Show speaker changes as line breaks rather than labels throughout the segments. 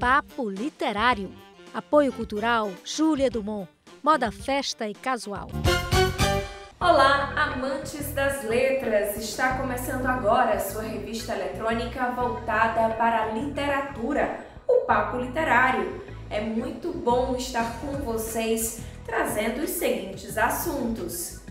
Papo Literário. Apoio cultural Júlia Dumont. Moda, festa e casual.
Olá, amantes das letras! Está começando agora a sua revista eletrônica voltada para a literatura, o Papo Literário. É muito bom estar com vocês trazendo os seguintes assuntos.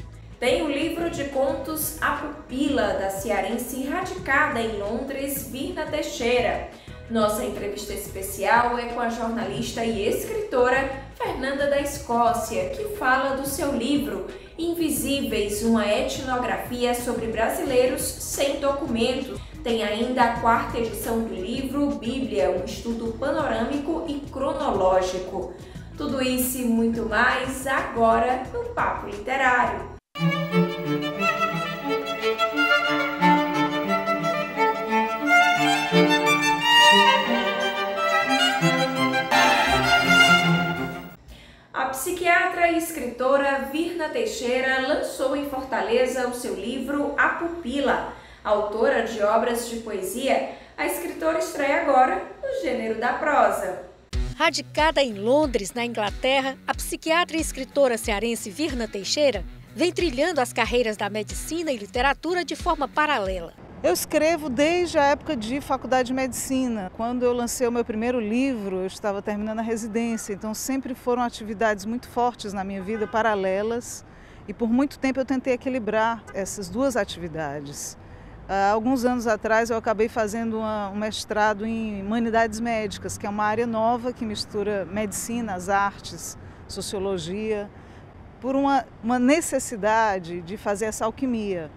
Tem o livro de contos A Pupila, da cearense radicada em Londres, Virna Teixeira. Nossa entrevista especial é com a jornalista e escritora Fernanda da Escócia, que fala do seu livro Invisíveis, uma etnografia sobre brasileiros sem documentos. Tem ainda a 4ª edição do livro Bíblia, um estudo panorâmico e cronológico. Tudo isso e muito mais agora no Papo Literário. A psiquiatra e escritora Virna Teixeira lançou em Fortaleza o seu livro A Pupila. Autora de obras de poesia, a escritora estreia agora no gênero da prosa.
Radicada em Londres, na Inglaterra, a psiquiatra e escritora cearense Virna Teixeira vem trilhando as carreiras da medicina e literatura de forma paralela.
Eu escrevo desde a época de faculdade de medicina. Quando eu lancei o meu primeiro livro, eu estava terminando a residência, então sempre foram atividades muito fortes na minha vida, paralelas, e por muito tempo eu tentei equilibrar essas duas atividades. Há alguns anos atrás eu acabei fazendo um mestrado em Humanidades Médicas, que é uma área nova que mistura medicina, as artes, sociologia, por uma necessidade de fazer essa alquimia.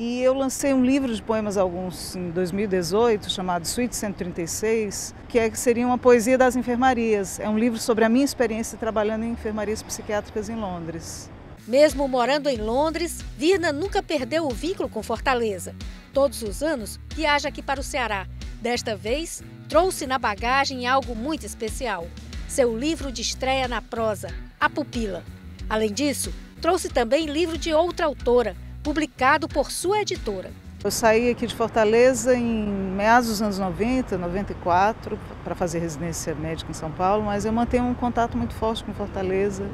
E eu lancei um livro de poemas alguns em 2018, chamado Suíte 136, que seria uma poesia das enfermarias. É um livro sobre a minha experiência trabalhando em enfermarias psiquiátricas em Londres.
Mesmo morando em Londres, Virna nunca perdeu o vínculo com Fortaleza. Todos os anos, viaja aqui para o Ceará. Desta vez, trouxe na bagagem algo muito especial. Seu livro de estreia na prosa, A Pupila. Além disso, trouxe também livro de outra autora, publicado por sua editora.
Eu saí aqui de Fortaleza em meados dos anos 90, 94, para fazer residência médica em São Paulo, mas eu mantenho um contato muito forte com Fortaleza,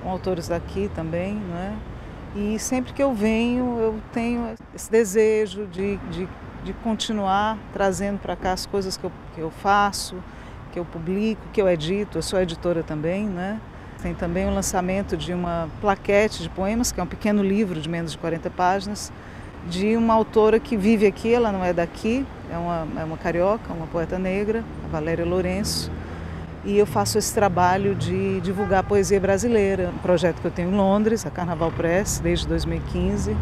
com autores daqui também, né? E sempre que eu venho, eu tenho esse desejo de continuar trazendo para cá as coisas que eu faço, que eu publico, que eu edito. Eu sou editora também, né? Tem também o lançamento de uma plaquete de poemas, que é um pequeno livro de menos de 40 páginas, de uma autora que vive aqui, ela não é daqui, é uma carioca, uma poeta negra, a Valéria Lourenço. E eu faço esse trabalho de divulgar a poesia brasileira, um projeto que eu tenho em Londres, a Carnaval Press, desde 2015.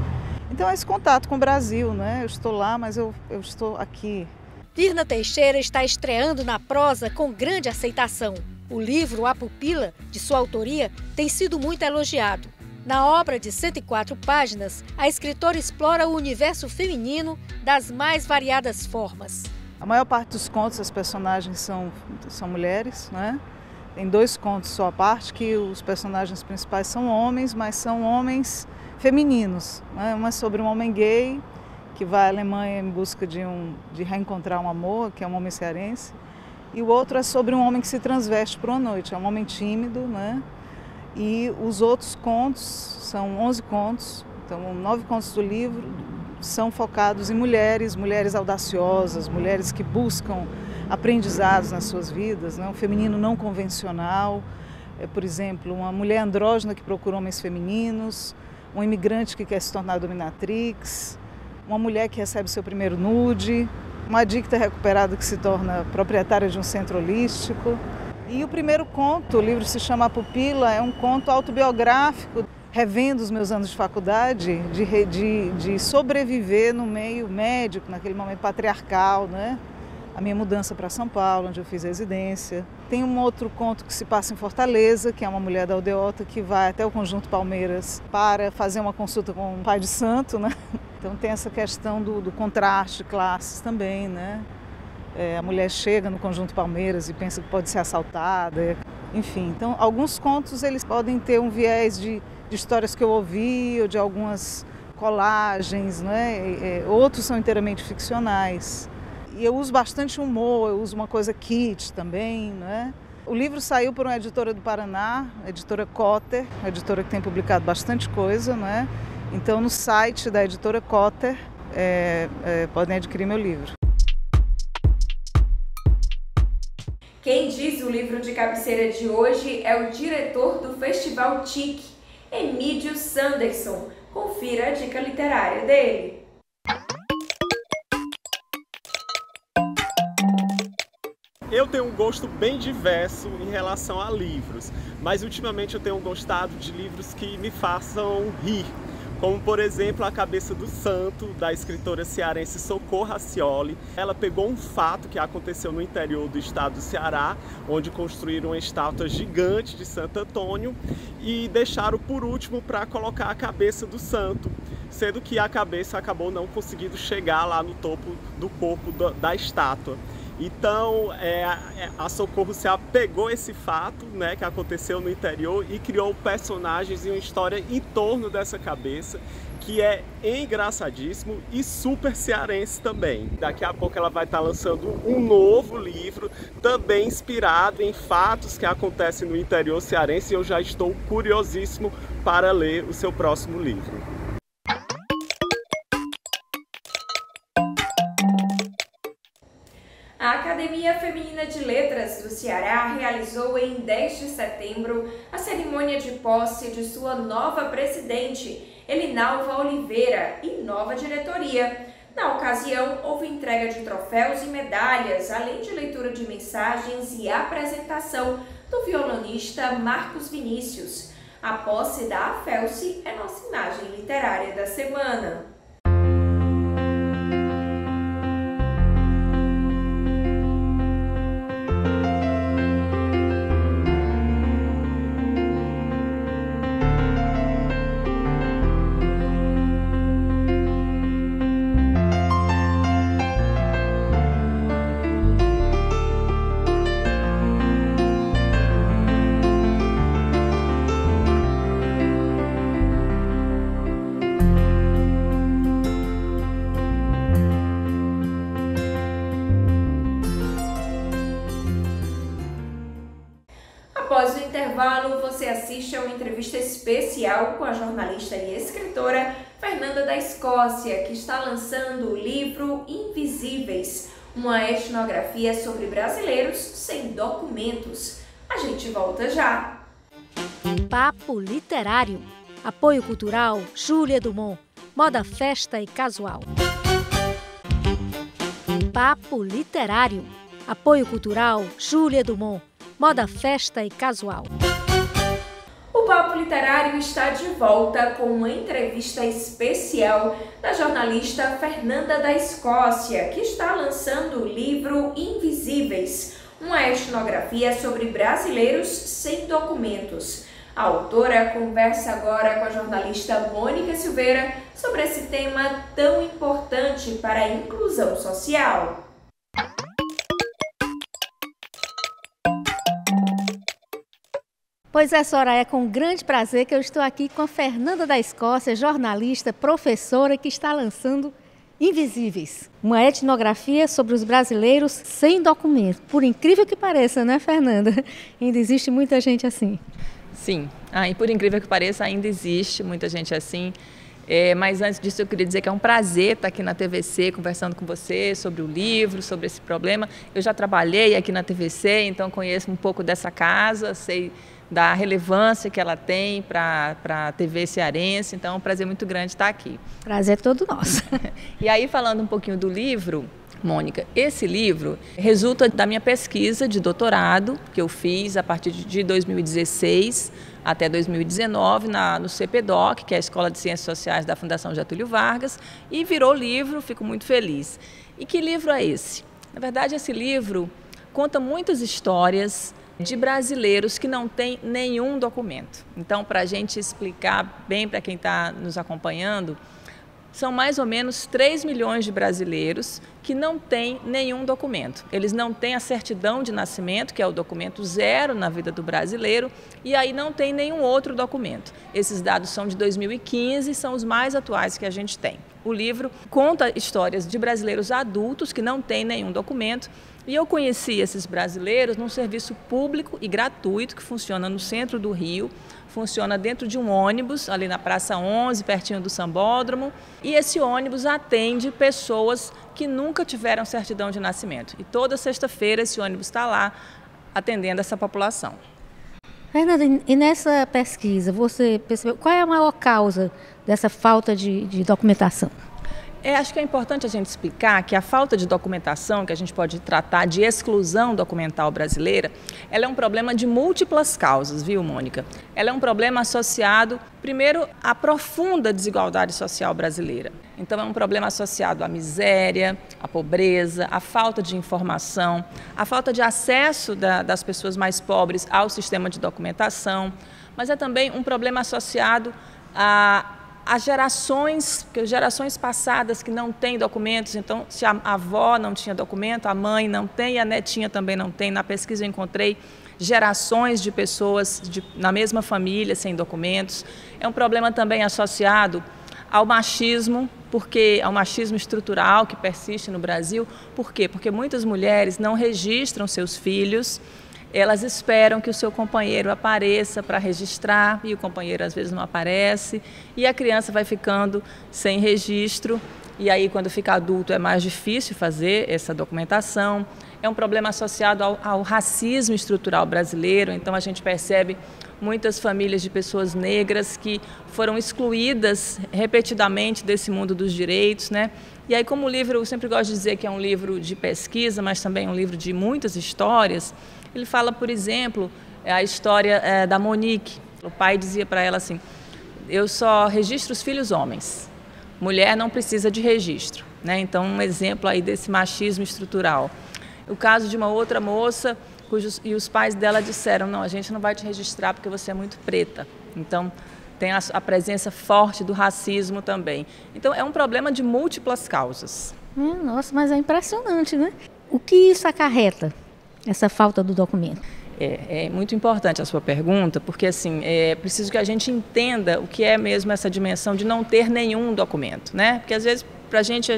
Então é esse contato com o Brasil, né? Eu estou lá, mas eu estou aqui.
Virna Teixeira está estreando na prosa com grande aceitação. O livro A Pupila, de sua autoria, tem sido muito elogiado. Na obra de 104 páginas, a escritora explora o universo feminino das mais variadas formas.
A maior parte dos contos, as personagens são mulheres, né? Tem 2 contos só à parte, que os personagens principais são homens, mas são homens femininos, né? Uma é sobre um homem gay, que vai à Alemanha em busca de reencontrar um amor, que é um homem cearense. E o outro é sobre um homem que se transveste por uma noite, é um homem tímido, né? E os outros contos, são 11 contos, então 9 contos do livro são focados em mulheres audaciosas, mulheres que buscam aprendizados nas suas vidas, né? Um feminino não convencional, por exemplo, uma mulher andrógena que procura homens femininos, um imigrante que quer se tornar dominatrix, uma mulher que recebe seu primeiro nude, uma adicta recuperada que se torna proprietária de um centro holístico. E o primeiro conto, o livro se chama A Pupila, é um conto autobiográfico, revendo os meus anos de faculdade, de sobreviver no meio médico, naquele momento patriarcal, né? A minha mudança para São Paulo, onde eu fiz residência. Tem um outro conto que se passa em Fortaleza, que é uma mulher da aldeota que vai até o Conjunto Palmeiras para fazer uma consulta com um pai de santo, né? Então tem essa questão do contraste de classes também, né? A mulher chega no Conjunto Palmeiras e pensa que pode ser assaltada, enfim. Então alguns contos eles podem ter um viés de histórias que eu ouvi ou de algumas colagens, né? Outros são inteiramente ficcionais. E eu uso bastante humor, eu uso uma coisa kitsch também, né? O livro saiu por uma editora do Paraná, a editora Cotter, uma editora que tem publicado bastante coisa, né? Então no site da editora Cotter podem adquirir meu livro.
Quem diz o livro de cabeceira de hoje é o diretor do Festival TIC, Emídio Sanderson. Confira a dica literária dele.
Eu tenho um gosto bem diverso em relação a livros, mas ultimamente eu tenho gostado de livros que me façam rir, como por exemplo A Cabeça do Santo, da escritora cearense Socorro Racioli. Ela pegou um fato que aconteceu no interior do estado do Ceará, onde construíram uma estátua gigante de Santo Antônio e deixaram por último para colocar a cabeça do santo, sendo que a cabeça acabou não conseguindo chegar lá no topo do corpo da estátua. Então, a Socorro Ceará pegou esse fato, né, que aconteceu no interior e criou personagens e uma história em torno dessa cabeça, que é engraçadíssimo e super cearense também. Daqui a pouco ela vai estar lançando um novo livro, também inspirado em fatos que acontecem no interior cearense, e eu já estou curiosíssimo para ler o seu próximo livro.
A Academia Feminina de Letras do Ceará realizou em 10 de setembro a cerimônia de posse de sua nova presidente, Elinalva Oliveira, e nova diretoria. Na ocasião, houve entrega de troféus e medalhas, além de leitura de mensagens e apresentação do violonista Marcos Vinícius. A posse da AFELCE é nossa imagem literária da semana. Após o intervalo, você assiste a uma entrevista especial com a jornalista e escritora Fernanda da Escócia, que está lançando o livro Invisíveis, uma etnografia sobre brasileiros sem documentos. A gente volta já!
Papo Literário. Apoio cultural Júlia Dumont. Moda, festa e casual. Papo Literário. Apoio cultural Júlia Dumont. Moda, festa e casual.
O Papo Literário está de volta com uma entrevista especial da jornalista Fernanda da Escócia, que está lançando o livro Invisíveis, uma etnografia sobre brasileiros sem documentos. A autora conversa agora com a jornalista Mônica Silveira sobre esse tema tão importante para a inclusão social.
Pois é, Soraya, é com grande prazer que eu estou aqui com a Fernanda da Escócia, jornalista, professora, que está lançando Invisíveis, uma etnografia sobre os brasileiros sem documentos. Por incrível que pareça, né, Fernanda? Ainda existe muita gente assim.
Sim, e por incrível que pareça, ainda existe muita gente assim. Mas antes disso eu queria dizer que é um prazer estar aqui na TVC conversando com você sobre o livro, sobre esse problema. Eu já trabalhei aqui na TVC, então conheço um pouco dessa casa, sei da relevância que ela tem para a TV cearense, então é um prazer muito grande estar aqui.
Prazer todo nosso.
E aí, falando um pouquinho do livro, Mônica, esse livro resulta da minha pesquisa de doutorado, que eu fiz a partir de 2016 até 2019 no CPDOC, que é a Escola de Ciências Sociais da Fundação Getúlio Vargas, e virou livro, fico muito feliz. E que livro é esse? Na verdade, esse livro conta muitas histórias de brasileiros que não têm nenhum documento. Então, para a gente explicar bem para quem está nos acompanhando, são mais ou menos 3 milhões de brasileiros que não têm nenhum documento. Eles não têm a certidão de nascimento, que é o documento zero na vida do brasileiro, e aí não tem nenhum outro documento. Esses dados são de 2015 e são os mais atuais que a gente tem. O livro conta histórias de brasileiros adultos que não têm nenhum documento, e eu conheci esses brasileiros num serviço público e gratuito que funciona no centro do Rio, funciona dentro de um ônibus, ali na Praça 11, pertinho do Sambódromo, e esse ônibus atende pessoas que nunca tiveram certidão de nascimento. E toda sexta-feira esse ônibus está lá atendendo essa população.
Fernanda, e nessa pesquisa, você percebeu qual é a maior causa dessa falta de documentação?
Acho que é importante a gente explicar que a falta de documentação, que a gente pode tratar de exclusão documental brasileira, ela é um problema de múltiplas causas, viu, Mônica? Ela é um problema associado, primeiro, à profunda desigualdade social brasileira. Então, é um problema associado à miséria, à pobreza, à falta de informação, à falta de acesso das pessoas mais pobres ao sistema de documentação, mas é também um problema associado as gerações passadas que não têm documentos. Então, se a avó não tinha documento, a mãe não tem e a netinha também não tem. Na pesquisa eu encontrei gerações de pessoas na mesma família sem documentos. É um problema também associado ao machismo, ao machismo estrutural que persiste no Brasil. Por quê? Porque muitas mulheres não registram seus filhos. Elas esperam que o seu companheiro apareça para registrar e o companheiro às vezes não aparece e a criança vai ficando sem registro e aí quando fica adulto é mais difícil fazer essa documentação. É um problema associado ao racismo estrutural brasileiro, então a gente percebe muitas famílias de pessoas negras que foram excluídas repetidamente desse mundo dos direitos, né? E aí como o livro, eu sempre gosto de dizer que é um livro de pesquisa, mas também um livro de muitas histórias. Ele fala, por exemplo, a história da Monique. O pai dizia para ela assim, eu só registro os filhos homens, mulher não precisa de registro, né? Então, um exemplo aí desse machismo estrutural. O caso de uma outra moça, e os pais dela disseram, não, a gente não vai te registrar porque você é muito preta. Então, tem a presença forte do racismo também. Então, é um problema de múltiplas causas.
Nossa, mas é impressionante, né? O que isso acarreta? Essa falta do documento?
É muito importante a sua pergunta, porque assim, é preciso que a gente entenda o que é mesmo essa dimensão de não ter nenhum documento, né? Porque às vezes a gente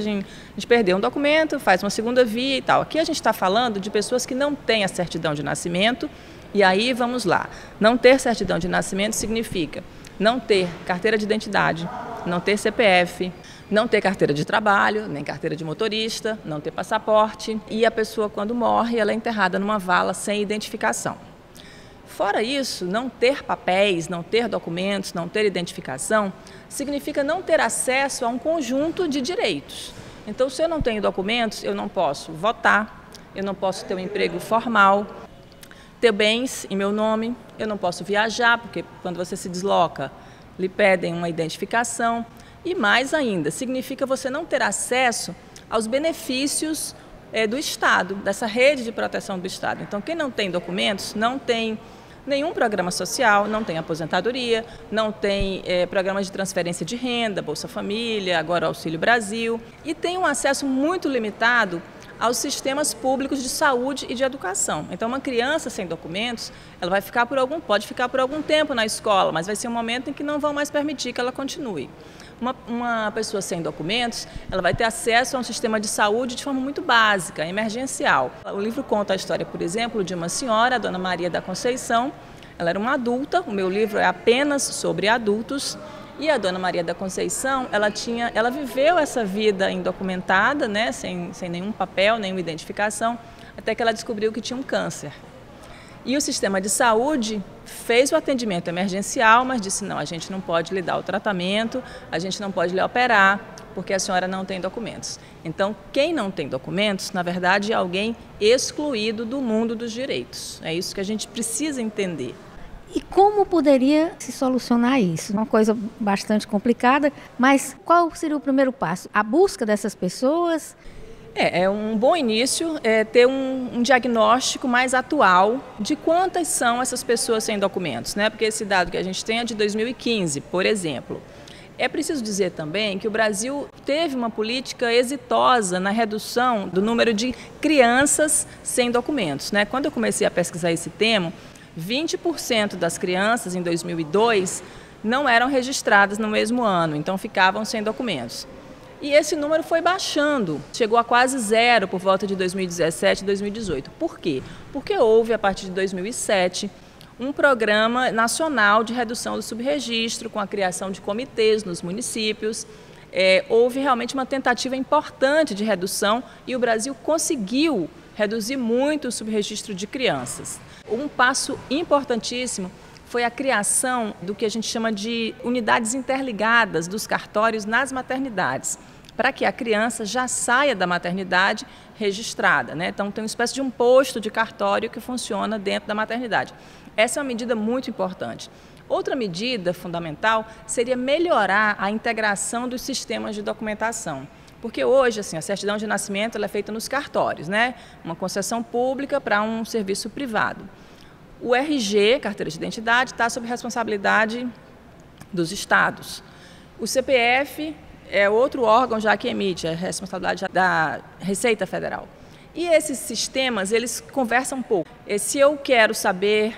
perdeu um documento, faz uma segunda via e tal. Aqui a gente está falando de pessoas que não têm a certidão de nascimento, e aí vamos lá. Não ter certidão de nascimento significa não ter carteira de identidade, não ter CPF, não ter carteira de trabalho, nem carteira de motorista, não ter passaporte. E a pessoa, quando morre, ela é enterrada numa vala sem identificação. Fora isso, não ter papéis, não ter documentos, não ter identificação, significa não ter acesso a um conjunto de direitos. Então, se eu não tenho documentos, eu não posso votar, eu não posso ter um emprego formal, ter bens em meu nome, eu não posso viajar, porque quando você se desloca, lhe pedem uma identificação. E mais ainda, significa você não ter acesso aos benefícios do Estado, dessa rede de proteção do Estado. Então, quem não tem documentos não tem nenhum programa social, não tem aposentadoria, não tem programa de transferência de renda, Bolsa Família, agora Auxílio Brasil, e tem um acesso muito limitado aos sistemas públicos de saúde e de educação. Então, uma criança sem documentos, ela pode ficar por algum tempo na escola, mas vai ser um momento em que não vão mais permitir que ela continue. Uma pessoa sem documentos, ela vai ter acesso a um sistema de saúde de forma muito básica, emergencial. O livro conta a história, por exemplo, de uma senhora, a Dona Maria da Conceição. Ela era uma adulta, o meu livro é apenas sobre adultos. E a Dona Maria da Conceição, ela viveu essa vida indocumentada, né, sem nenhum papel, nenhuma identificação, até que ela descobriu que tinha um câncer. E o sistema de saúde fez o atendimento emergencial, mas disse, não, a gente não pode lhe dar o tratamento, a gente não pode lhe operar, porque a senhora não tem documentos. Então, quem não tem documentos, na verdade, é alguém excluído do mundo dos direitos. É isso que a gente precisa entender.
E como poderia se solucionar isso? Uma coisa bastante complicada, mas qual seria o primeiro passo? A busca dessas pessoas?
É um bom início ter um diagnóstico mais atual de quantas são essas pessoas sem documentos, né? Porque esse dado que a gente tem é de 2015, por exemplo. É preciso dizer também que o Brasil teve uma política exitosa na redução do número de crianças sem documentos, né? Quando eu comecei a pesquisar esse tema, 20% das crianças em 2002 não eram registradas no mesmo ano, então ficavam sem documentos. E esse número foi baixando, chegou a quase zero por volta de 2017 e 2018. Por quê? Porque houve, a partir de 2007, um programa nacional de redução do subregistro, com a criação de comitês nos municípios. Houve realmente uma tentativa importante de redução e o Brasil conseguiu reduzir muito o subregistro de crianças. Um passo importantíssimo foi a criação do que a gente chama de unidades interligadas dos cartórios nas maternidades, para que a criança já saia da maternidade registrada, né? Então tem uma espécie de um posto de cartório que funciona dentro da maternidade. Essa é uma medida muito importante. Outra medida fundamental seria melhorar a integração dos sistemas de documentação. Porque hoje, assim, a certidão de nascimento ela é feita nos cartórios, né? Uma concessão pública para um serviço privado. O RG, carteira de identidade, está sob responsabilidade dos estados. O CPF é outro órgão já que emite, é responsabilidade da Receita Federal. E esses sistemas, eles conversam um pouco. Se eu quero saber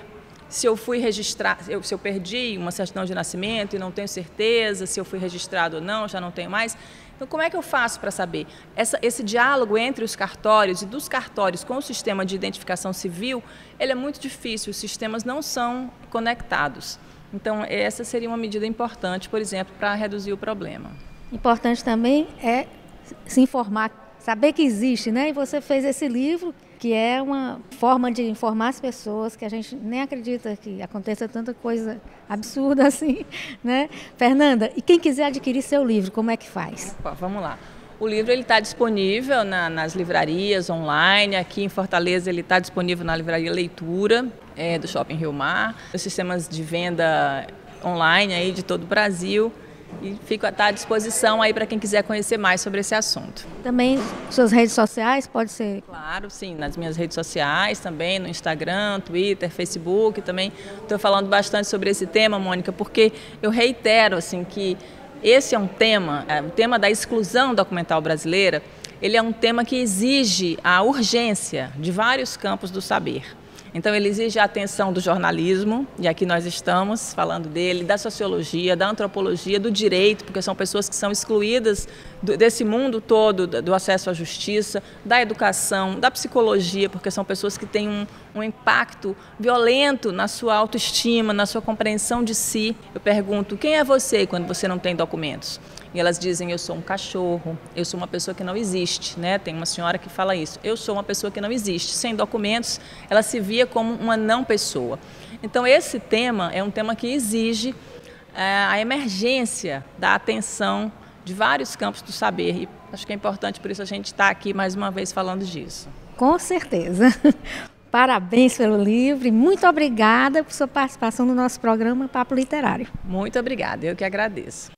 se eu fui registrar, se eu perdi uma certidão de nascimento e não tenho certeza se eu fui registrado ou não, já não tenho mais. Então, como é que eu faço para saber? Esse diálogo entre os cartórios e dos cartórios com o sistema de identificação civil, ele é muito difícil, os sistemas não são conectados. Então, essa seria uma medida importante, por exemplo, para reduzir o problema.
Importante também é se informar, saber que existe, né? E você fez esse livro, que é uma forma de informar as pessoas, que a gente nem acredita que aconteça tanta coisa absurda assim, né? Fernanda, e quem quiser adquirir seu livro, como é que faz?
Opa, vamos lá. O livro está disponível nas livrarias online, aqui em Fortaleza ele está disponível na livraria Leitura, do Shopping Rio Mar, os sistemas de venda online aí de todo o Brasil. E está à disposição aí para quem quiser conhecer mais sobre esse assunto.
Também suas redes sociais, pode ser?
Claro, sim, nas minhas redes sociais também, no Instagram, Twitter, Facebook, também estou falando bastante sobre esse tema, Mônica, porque eu reitero assim, que esse é um tema, o tema da exclusão documental brasileira, ele é um tema que exige a urgência de vários campos do saber. Então, ele exige a atenção do jornalismo, e aqui nós estamos falando dele, da sociologia, da antropologia, do direito, porque são pessoas que são excluídas desse mundo todo, do acesso à justiça, da educação, da psicologia, porque são pessoas que têm um impacto violento na sua autoestima, na sua compreensão de si. Eu pergunto, quem é você quando você não tem documentos? E elas dizem, eu sou um cachorro, eu sou uma pessoa que não existe, né? Tem uma senhora que fala isso, eu sou uma pessoa que não existe. Sem documentos, ela se via como uma não pessoa. Então, esse tema é um tema que exige a emergência da atenção de vários campos do saber. E acho que é importante, por isso, a gente estar aqui mais uma vez falando disso.
Com certeza. Parabéns pelo livro e muito obrigada por sua participação no nosso programa Papo Literário.
Muito obrigada, eu que agradeço.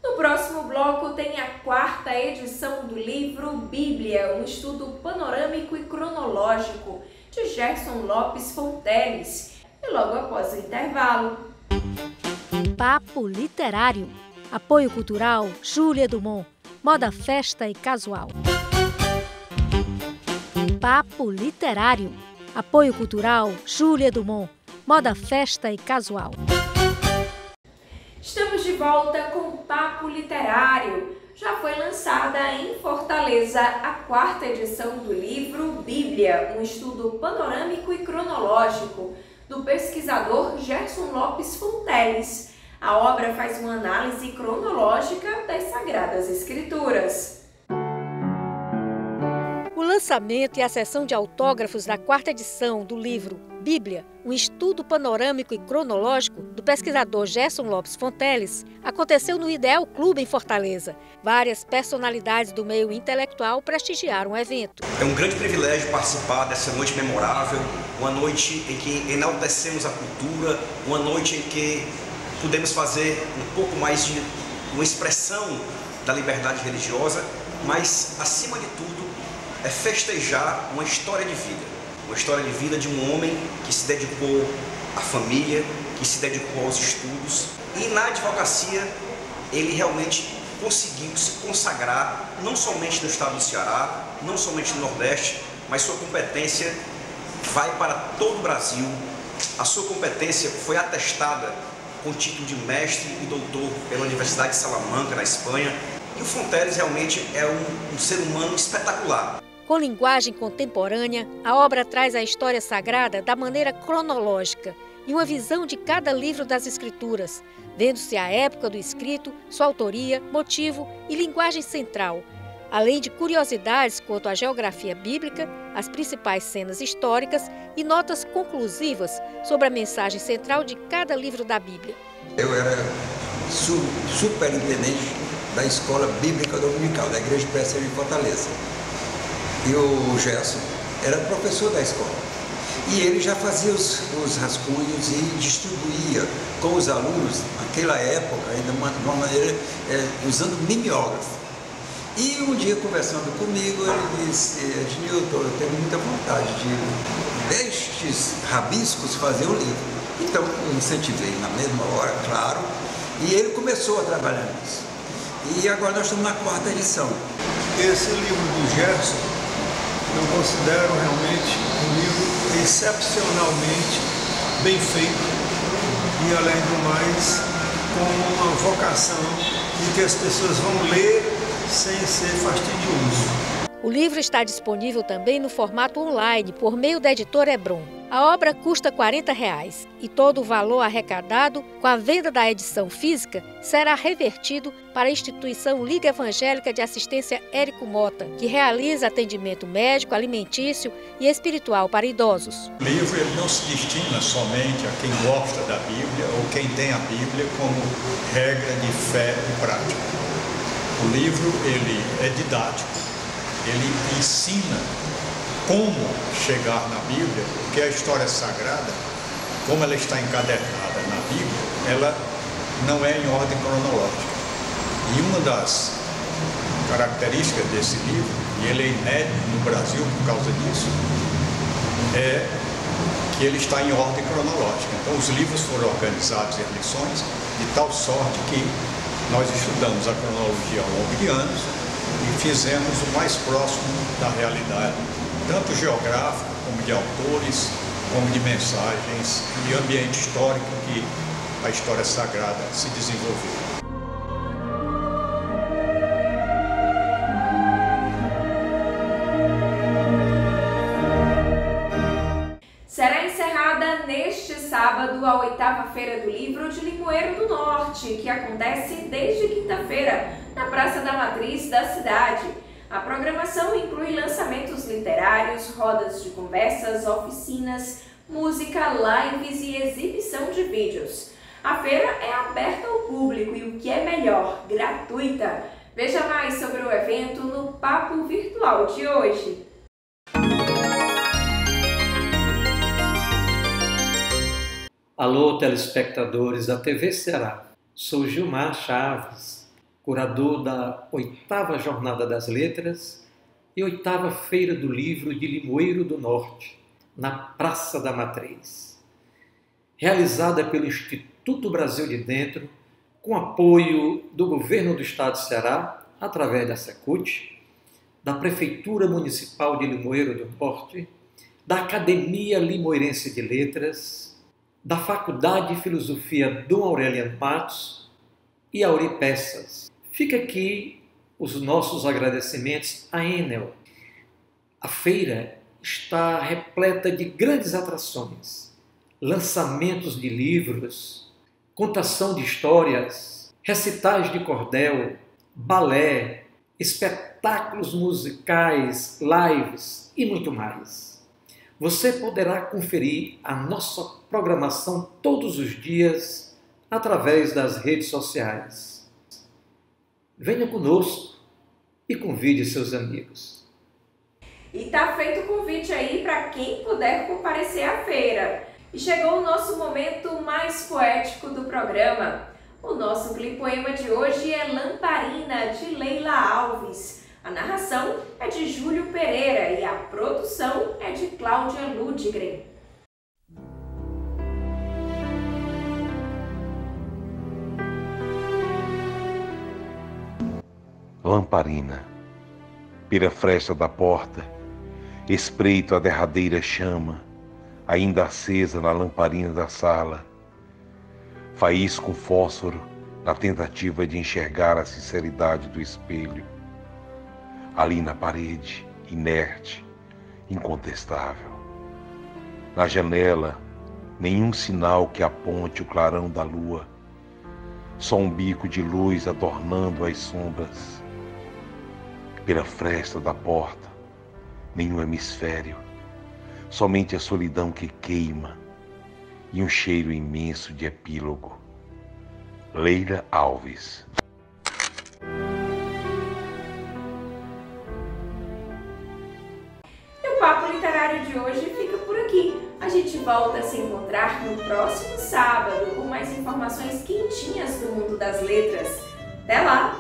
No próximo bloco tem a 4ª edição do livro Bíblia, um estudo panorâmico e cronológico, de Gerson Lopes Fonteles. E logo após o intervalo.
Papo Literário. Apoio cultural Júlia Dumont. Moda, festa e casual. Papo Literário. Apoio cultural Júlia Dumont. Moda, festa e casual.
Estamos de volta com o Papo Literário. Já foi lançada em Fortaleza a 4ª edição do livro Bíblia, um estudo panorâmico e cronológico, do pesquisador Gerson Lopes Fonteles. A obra faz uma análise cronológica das Sagradas Escrituras.
O lançamento e a sessão de autógrafos da 4ª edição do livro Bíblia, um estudo panorâmico e cronológico do pesquisador Gerson Lopes Fonteles, aconteceu no Ideal Clube em Fortaleza. Várias personalidades do meio intelectual prestigiaram o evento.
É um grande privilégio participar dessa noite memorável, uma noite em que enaltecemos a cultura, uma noite em que podemos fazer um pouco mais de uma expressão da liberdade religiosa, mas, acima de tudo, é festejar uma história de vida. Uma história de vida de um homem que se dedicou à família, que se dedicou aos estudos. E na advocacia, ele realmente conseguiu se consagrar, não somente no estado do Ceará, não somente no Nordeste, mas sua competência vai para todo o Brasil. A sua competência foi atestada com título de mestre e doutor pela Universidade de Salamanca, na Espanha. E o Fonteles realmente é um ser humano espetacular.
Com linguagem contemporânea, a obra traz a história sagrada da maneira cronológica e uma visão de cada livro das Escrituras, vendo-se a época do escrito, sua autoria, motivo e linguagem central, além de curiosidades quanto à geografia bíblica, as principais cenas históricas e notas conclusivas sobre a mensagem central de cada livro da Bíblia.
Eu era superintendente da Escola Bíblica Dominical, da Igreja Presbiteriana de Fortaleza. E o Gerson era professor da escola. E ele já fazia os rascunhos e distribuía com os alunos, naquela época, ainda de uma maneira, usando mimeógrafo. E um dia, conversando comigo, ele disse: Ednilton, eu tenho muita vontade de, destes rabiscos, fazer um livro. Então, eu incentivei na mesma hora, claro, e ele começou a trabalhar nisso. E agora nós estamos na 4ª edição.
Esse livro do Gerson, eu considero realmente um livro excepcionalmente bem feito e, além do mais, com uma vocação de que as pessoas vão ler sem ser fastidioso.
O livro está disponível também no formato online por meio da editora Hebron. A obra custa R$ 40 e todo o valor arrecadado com a venda da edição física será revertido para a instituição Liga Evangélica de Assistência Érico Mota, que realiza atendimento médico, alimentício e espiritual para idosos.
O livro ele não se destina somente a quem gosta da Bíblia ou quem tem a Bíblia como regra de fé e prática. O livro ele é didático, ele ensina como chegar na Bíblia, porque a história sagrada, como ela está encadernada na Bíblia, ela não é em ordem cronológica. E uma das características desse livro, e ele é inédito no Brasil por causa disso, é que ele está em ordem cronológica. Então os livros foram organizados em lições de tal sorte que nós estudamos a cronologia ao longo de anos e fizemos o mais próximo da realidade, tanto geográfico, como de autores, como de mensagens e ambiente histórico que a história sagrada se desenvolveu.
Será encerrada neste sábado a 8ª Feira do Livro de Limoeiro do Norte, que acontece desde quinta-feira na Praça da Matriz da cidade. A programação inclui lançamentos literários, rodas de conversas, oficinas, música, lives e exibição de vídeos. A feira é aberta ao público e, o que é melhor, gratuita. Veja mais sobre o evento no Papo Virtual de hoje.
Alô, telespectadores da TV Ceará. Sou Gilmar Chaves, curador da 8ª Jornada das Letras e 8ª Feira do Livro de Limoeiro do Norte, na Praça da Matriz. Realizada pelo Instituto Brasil de Dentro, com apoio do Governo do Estado de Ceará, através da Secult, da Prefeitura Municipal de Limoeiro do Norte, da Academia Limoeirense de Letras, da Faculdade de Filosofia Dom Aureliano Matos e Auri Peças. Fica aqui os nossos agradecimentos à Enel. A feira está repleta de grandes atrações, lançamentos de livros, contação de histórias, recitais de cordel, balé, espetáculos musicais, lives e muito mais. Você poderá conferir a nossa programação todos os dias através das redes sociais. Venha conosco e convide seus amigos.
E tá feito o convite aí para quem puder comparecer à feira. E chegou o nosso momento mais poético do programa. O nosso clipoema de hoje é Lamparina, de Leila Alves. A narração é de Júlio Pereira e a produção é de Cláudia Ludgren.
Lamparina, pela fresta da porta, espreito a derradeira chama, ainda acesa na lamparina da sala. Faísco um fósforo na tentativa de enxergar a sinceridade do espelho. Ali na parede, inerte, incontestável. Na janela, nenhum sinal que aponte o clarão da lua. Só um bico de luz adornando as sombras. Pela fresta da porta, nenhum hemisfério. Somente a solidão que queima e um cheiro imenso de epílogo. Leila Alves.
E o Papo Literário de hoje fica por aqui. A gente volta a se encontrar no próximo sábado com mais informações quentinhas do mundo das letras. Até lá!